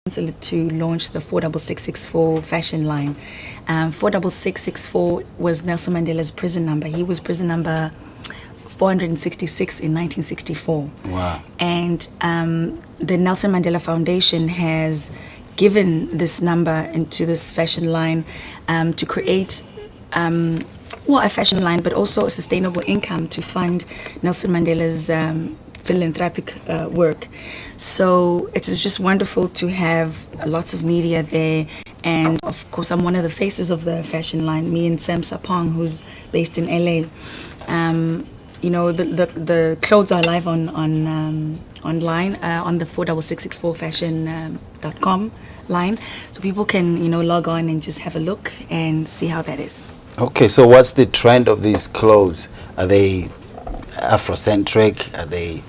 Consulate to launch the 46664 fashion line. 46664 was Nelson Mandela's prison number. He was prison number 466 in 1964. Wow. And the Nelson Mandela Foundation has given this number into this fashion line to create a fashion line, but also a sustainable income to fund Nelson Mandela's philanthropic work. So it is just wonderful to have lots of media there. And of course, I'm one of the faces of the fashion line, me and Sam Sapong, who's based in LA. The clothes are live online on the 46664fashion.com line. So people can, log on and just have a look and see how that is. Okay, so what's the trend of these clothes? Are they Afrocentric? Are they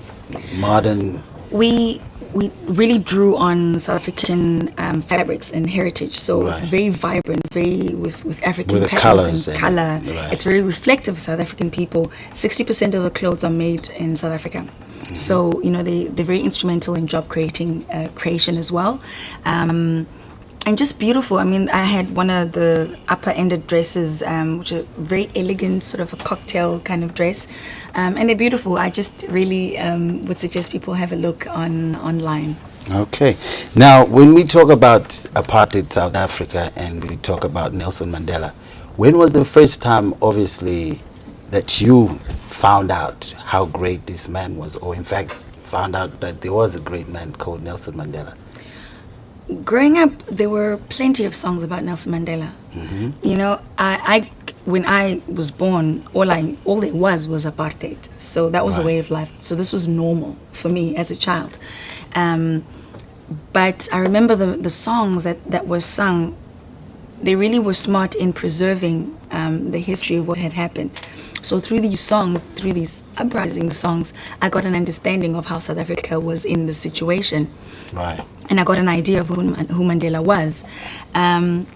modern? We really drew on South African fabrics and heritage, so It's very vibrant, very with African with patterns and color. Right. It's very reflective of South African people. 60% of the clothes are made in South Africa. Mm-hmm. So they're very instrumental in job creation as well. And just beautiful. I mean, I had one of the upper-ended dresses, which are very elegant, sort of a cocktail kind of dress. And they're beautiful. I just really would suggest people have a look online. Okay. Now, when we talk about apartheid South Africa and we talk about Nelson Mandela, when was the first time, obviously, that you found out how great this man was, or in fact, found out that there was a great man called Nelson Mandela? Growing up, there were plenty of songs about Nelson Mandela. Mm-hmm. When I was born, all there was apartheid. So that was a way of life. So this was normal for me as a child. But I remember the songs that were sung. They really were smart in preserving the history of what had happened. So through these songs, through these uprising songs, I got an understanding of how South Africa was in the situation. Right. And I got an idea of who Mandela was. And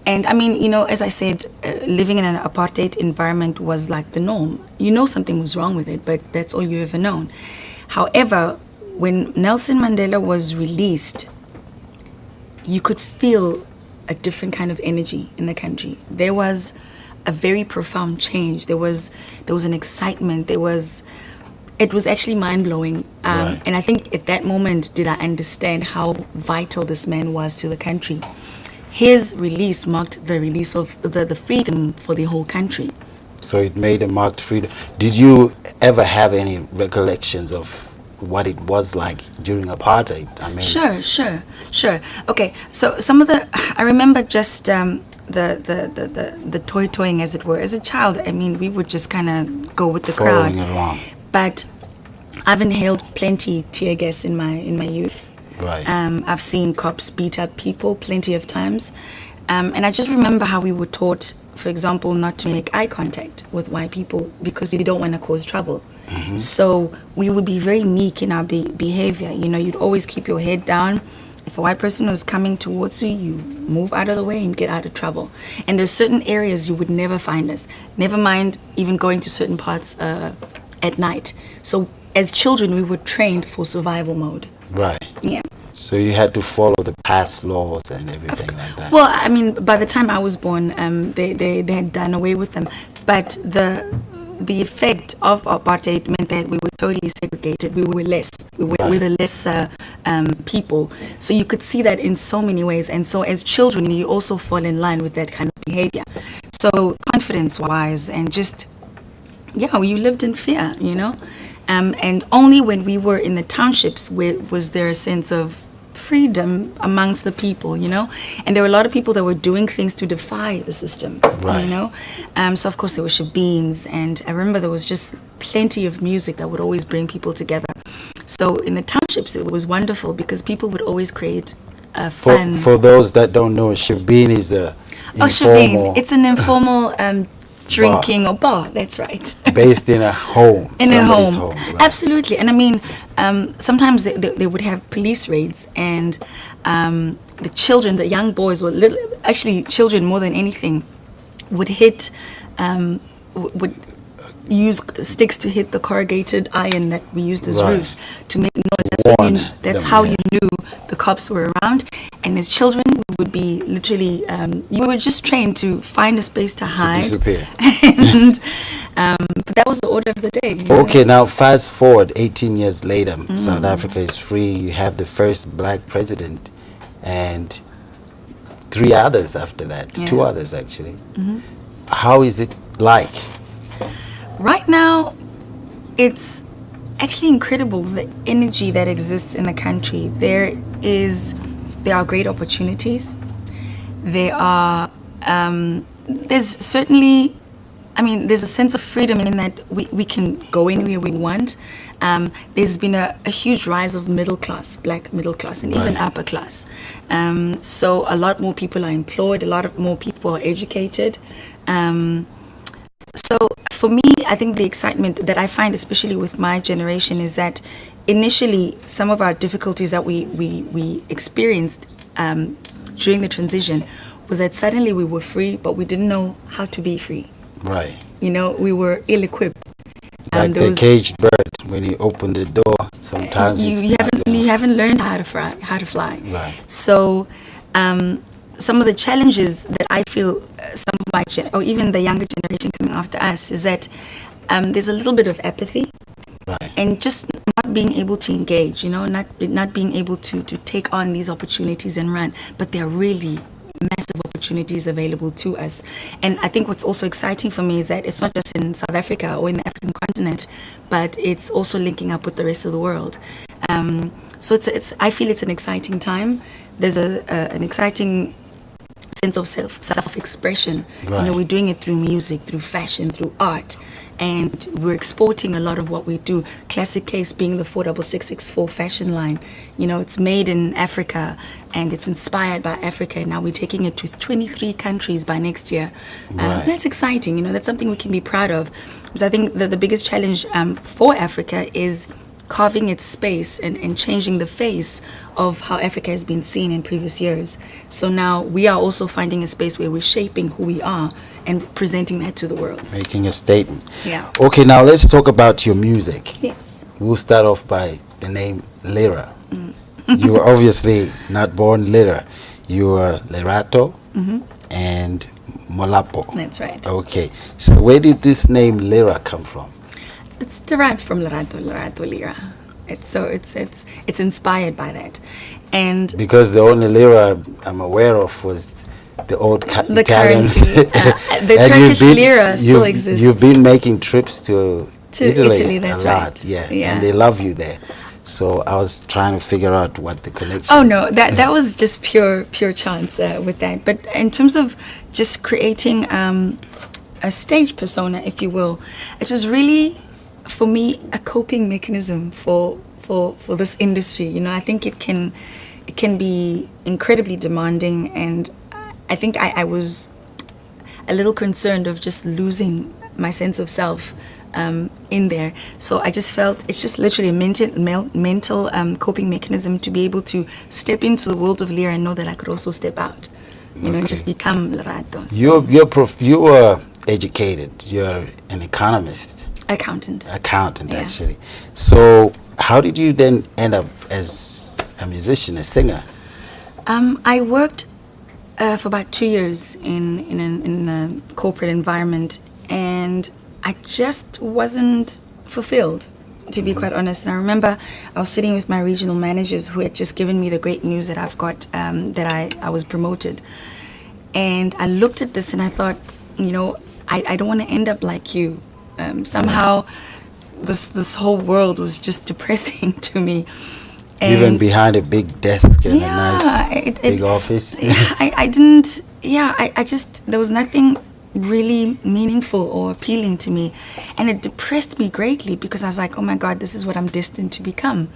I mean, as I said, living in an apartheid environment was like the norm. Something was wrong with it, but that's all you ever known. However, when Nelson Mandela was released, you could feel a different kind of energy in the country. There was a very profound change. There was an excitement. It was actually mind-blowing. And I think at that moment did I understand how vital this man was to the country. His release marked the release of the freedom for the whole country. So it made a marked freedom. Did you ever have any recollections of what it was like during apartheid? I mean, Sure. Okay, so some of I remember just the toying, as it were. As a child, I mean, we would just kind of go with the crowd. Along. But I've inhaled plenty tear gas in my youth. Right. I've seen cops beat up people plenty of times. And I just remember how we were taught, for example, not to make eye contact with white people because you don't want to cause trouble. Mm-hmm. So we would be very meek in our behavior. You'd always keep your head down. If a white person was coming towards you, you move out of the way and get out of trouble. And there's certain areas you would never find us. Never mind even going to certain parts at night. So as children, we were trained for survival mode. Right. Yeah. So you had to follow the past laws and everything like that. Well, I mean, by the time I was born, they had done away with them. But the effect of apartheid meant that we were totally segregated. We were less. We were the lesser people. So you could see that in so many ways. And so as children, you also fall in line with that kind of behavior. So confidence-wise and just, you lived in fear, And only when we were in the townships was there a sense of freedom amongst the people, And there were a lot of people that were doing things to defy the system, So of course there were shebeens, and I remember there was just plenty of music that would always bring people together. So in the townships it was wonderful because people would always create fun. For those that don't know, shebeen is a shebeen. It's an informal drinking bar. Or bar, that's right. Based in a home. In a home. Right. Absolutely. And I mean, sometimes they would have police raids, and the children, the young boys, actually children more than anything, would use sticks to hit the corrugated iron that we used as roofs to make noise That's how you knew the cops were around. And as children, we would be literally, you were just trained to find a space to hide. Disappear. And but that was the order of the day. Okay, now fast forward 18 years later, South Africa is free. You have the first black president and 3 others after that, 2 others actually. How is it like? Right now, it's actually incredible, the energy that exists in the country. There are great opportunities. There's certainly, there's a sense of freedom in that we can go anywhere we want. There's been a huge rise of middle class, black middle class, and even upper class. So a lot more people are employed, a lot more people are educated. So for me, I think the excitement that I find, especially with my generation, is that initially some of our difficulties that we experienced during the transition was that suddenly we were free, but we didn't know how to be free. Right. We were ill-equipped. Like the caged bird, when you open the door, sometimes you haven't learned how to fly. Right. So some of the challenges that I feel some of my or even the younger generation coming after us is that there's a little bit of apathy. Right. And just not being able to engage, not being able to take on these opportunities and run, but they're really massive opportunities available to us. And I think what's also exciting for me is that it's not just in South Africa or in the African continent, but it's also linking up with the rest of the world. So I feel it's an exciting time. There's an exciting sense of self-expression. Right. We're doing it through music, through fashion, through art, and we're exporting a lot of what we do. Classic case being the 46664 fashion line. It's made in Africa and it's inspired by Africa, and now we're taking it to 23 countries by next year. Right. That's exciting. That's something we can be proud of, because I think that the biggest challenge for Africa is carving its space and changing the face of how Africa has been seen in previous years. So now we are also finding a space where we're shaping who we are and presenting that to the world. Making a statement. Yeah. Okay, now let's talk about your music. Yes. We'll start off by the name Lira. You were obviously not born Lira. You were Lerato and Molapo. That's right. Okay, so where did this name Lira come from? It's derived from Lerato, Lira. It's inspired by that, and because the only Lira I'm aware of was the old the Italians. currency, the Turkish lira still exists. You've been making trips to Italy. That's a lot, right. yeah, and they love you there. So I was trying to figure out what the connection. Oh no, that was just pure chance with that. But in terms of just creating a stage persona, if you will, it was really, for me, a coping mechanism for this industry. I think it can be incredibly demanding, and I think I was a little concerned of just losing my sense of self in there. So I just felt it's just literally a mental coping mechanism to be able to step into the world of Lira and know that I could also step out, and just become Lerato. So. You were educated. You're an economist. Accountant, yeah. Actually. So how did you then end up as a musician, a singer? I worked for about 2 years in a corporate environment, and I just wasn't fulfilled, to be quite honest. And I remember I was sitting with my regional managers who had just given me the great news that I've got, that I was promoted. And I looked at this and I thought, I don't want to end up like you. Somehow this whole world was just depressing to me. And even behind a big desk and a nice big office. I just, there was nothing really meaningful or appealing to me, and it depressed me greatly, because I was like, oh my God, this is what I'm destined to become.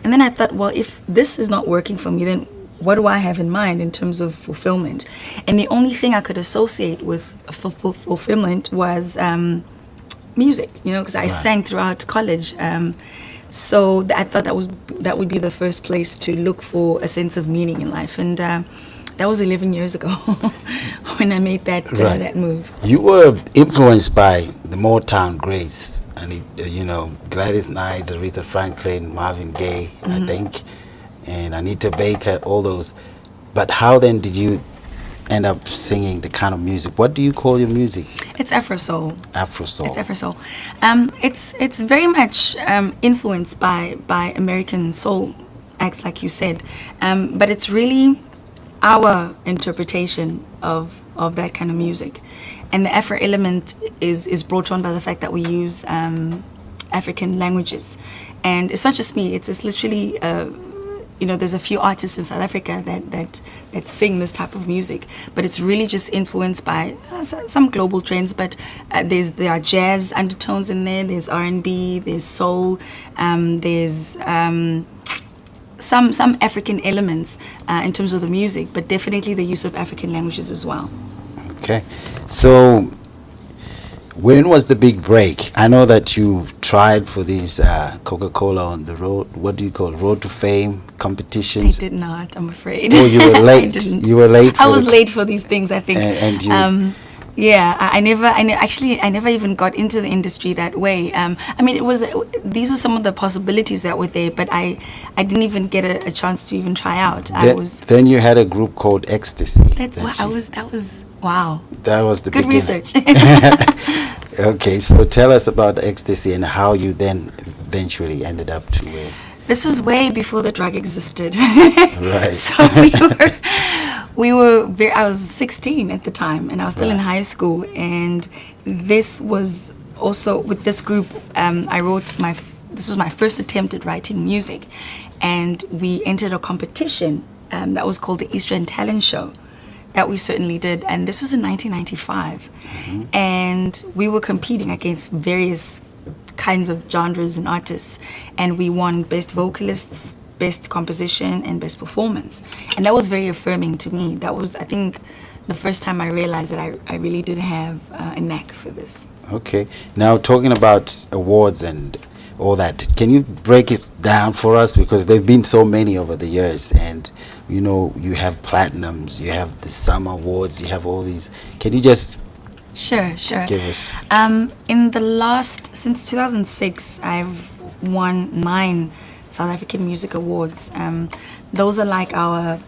And then I thought, well, if this is not working for me, then what do I have in mind in terms of fulfillment? And the only thing I could associate with fulfillment was music, because I sang throughout college. So I thought that would be the first place to look for a sense of meaning in life. And that was 11 years ago when I made that move. You were influenced by the Motown greats, I need, Gladys Knight, Aretha Franklin, Marvin Gaye, I think, and Anita Baker, all those. But how then did you end up singing the kind of music? What do you call your music? It's Afro soul. Afro soul. It's Afro soul. It's very much influenced by American soul acts, like you said, but it's really our interpretation of that kind of music, and the Afro element is brought on by the fact that we use African languages, and it's not just me. It's literally. There's a few artists in South Africa that sing this type of music, but it's really just influenced by some global trends. But there are jazz undertones in there. There's R&B. There's soul. There's some African elements in terms of the music, but definitely the use of African languages as well. Okay, so when was the big break? I know that you tried for these Coca-Cola on the road. What do you call it? Road to Fame competitions? I did not. I'm afraid. Oh, you were late. I didn't. You were late. I was late for these things, I think. And you. Yeah, I never even got into the industry that way. These were some of the possibilities that were there, but I didn't even get a chance to even try out. Then you had a group called Ecstasy. That was wow. That was the good beginning. Research. Okay, so tell us about Ecstasy and how you then eventually ended up to where. This was way before the drug existed. Right. So I was 16 at the time, and I was still in high school. And this was also with this group. This was my first attempt at writing music, and we entered a competition that was called the Eastern Talent Show. That we certainly did, and this was in 1995, and we were competing against various kinds of genres and artists, and we won Best Vocalists, Best Composition, and Best Performance, and that was very affirming to me. That was, I think, the first time I realized that I really did have a knack for this. Okay, now talking about awards and all that, can you break it down for us, because there've been so many over the years, and you have platinums, you have the Summer Awards, you have all these. Can you just Sure. give us? Since 2006, I've won 9 South African Music Awards. Those are like our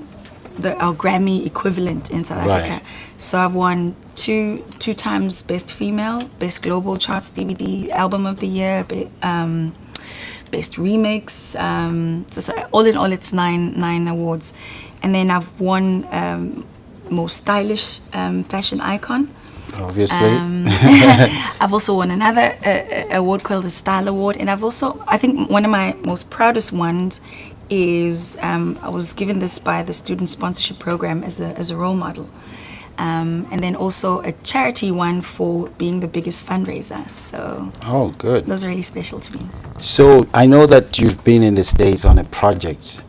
Grammy equivalent in South Africa. So I've won two times Best Female, Best Global Charts DVD Album of the Year, Best Remix. So all in all, it's 9 awards. And then I've won Most Stylish Fashion Icon. Obviously. I've also won another award called the Style Award, and I think one of my most proudest ones is I was given this by the Student Sponsorship Program as a role model, and then also a charity one for being the biggest fundraiser. So good. Those are really special to me. So I know that you've been in the States on a project.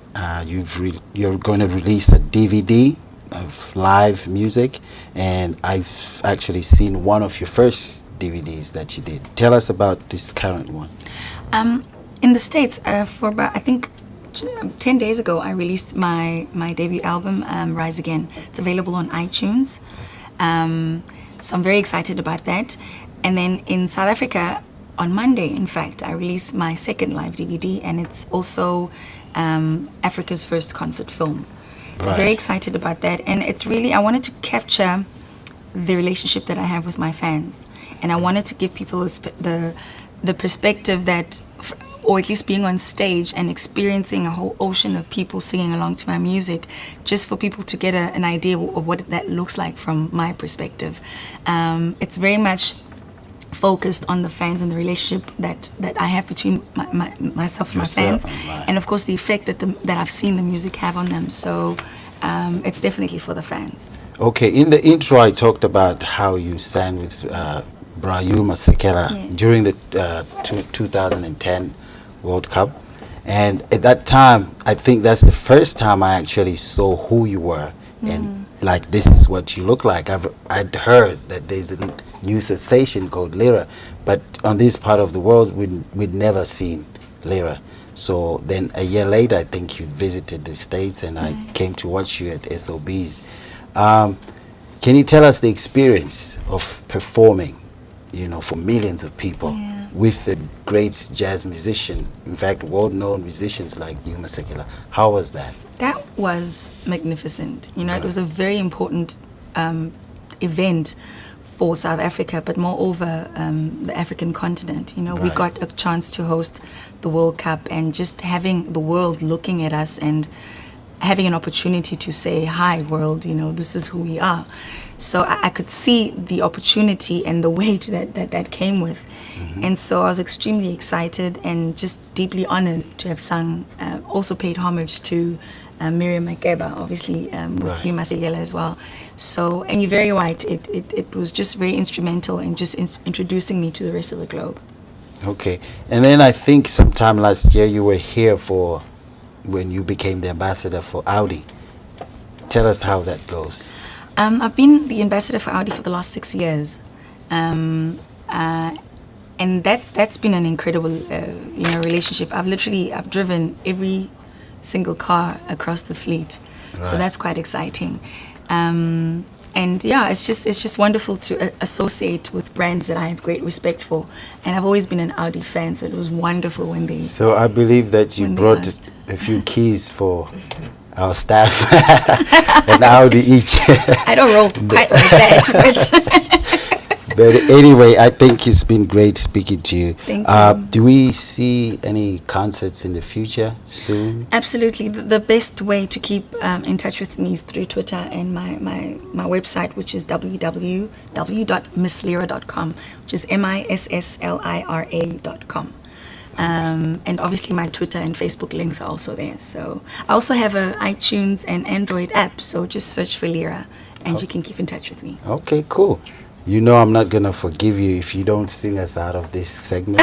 You're going to release a DVD of live music, and I've actually seen one of your first DVDs that you did. Tell us about this current one. In the States, for about, I think, 10 days ago, I released my debut album, Rise Again. It's available on iTunes. So I'm very excited about that. And then in South Africa, on Monday, in fact, I released my second live DVD, and it's also Africa's first concert film. Right. Very excited about that, and it's really, I wanted to capture the relationship that I have with my fans, and I wanted to give people the perspective that, or at least being on stage and experiencing a whole ocean of people singing along to my music, just for people to get an idea of what that looks like from my perspective. It's very much focused on the fans and the relationship that I have between myself and my fans, and of course the effect that I've seen the music have on them. So it's definitely for the fans. Okay, in the intro I talked about how you sang with Brayu Masekela during the 2010 World Cup, and at that time I think that's the first time I actually saw who you were, and like, this is what you look like. I'd heard that there's a new sensation called Lira, but on this part of the world we'd never seen Lira. So then a year later, I think you visited the States, and I came to watch you at SOBs. Can you tell us the experience of performing, for millions of people? Yeah. with a great jazz musician, in fact, world-known musicians like you, Masekela. How was that? That was magnificent. You know, it was a very important event for South Africa, but moreover, the African continent. You know, we got a chance to host the World Cup, and just having the world looking at us and having an opportunity to say, hi, world, you know, this is who we are. So I could see the opportunity and the weight that came with. And so I was extremely excited and just deeply honored to have sung, also paid homage to Miriam Makeba, obviously, with Hugh Masekela as well. So, and you're very right, it was just very instrumental in just introducing me to the rest of the globe. Okay. And then I think sometime last year you were here for when you became the ambassador for Audi. Tell us how that goes. I've been the ambassador for Audi for the last 6 years, and that's been an incredible relationship. I've driven every single car across the fleet, so that's quite exciting. And yeah, it's just wonderful to associate with brands that I have great respect for, and I've always been an Audi fan, so it was wonderful when they. So I believe that you brought a few keys for our staff, an Audi each. I don't roll quite like that, but anyway, I think it's been great speaking to you. Thank you. Do we see any concerts in the future soon? Absolutely. The best way to keep in touch with me is through Twitter and my website, which is www.misslira.com, which is MISSLIRA.com. And obviously my Twitter and Facebook links are also there. So I also have an iTunes and Android app, so just search for Lira and you can keep in touch with me. Okay, cool. You know I'm not going to forgive you if you don't sing us out of this segment.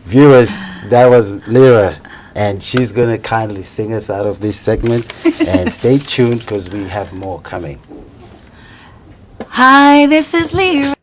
Viewers, that was Lira, and she's going to kindly sing us out of this segment. And stay tuned because we have more coming. Hi, this is Lira.